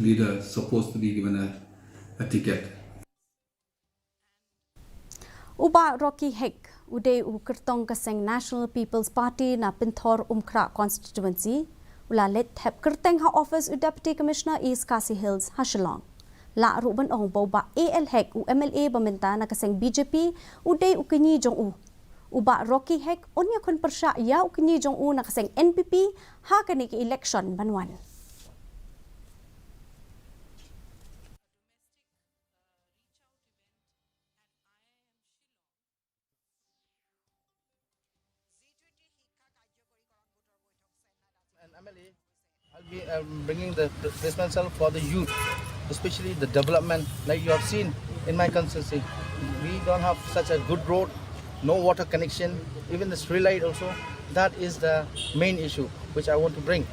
leader supposed to be given a ticket. Uba Rocky Hek, Uday Kyrteng Kaseng National People's Party na Pinthor Umkra constituency, Ula let Thep Kyrteng ha office u Deputy Commissioner East KHASI Hills Hashalong. La Ruben Ong Boba AL Hek u MLA Bamenta na Kaseng BJP, Uday Ukini Jong U. Uba Rocky Hek, Onya Kon Persya ya Ukini Jong U na Kaseng NPP, ha kaniki election banwan. And MLA, I'll be bringing this myself for the youth, especially the development. Like you have seen in my constituency, we don't have such a good road, no water connection, even the street light also. That is the main issue which I want to bring.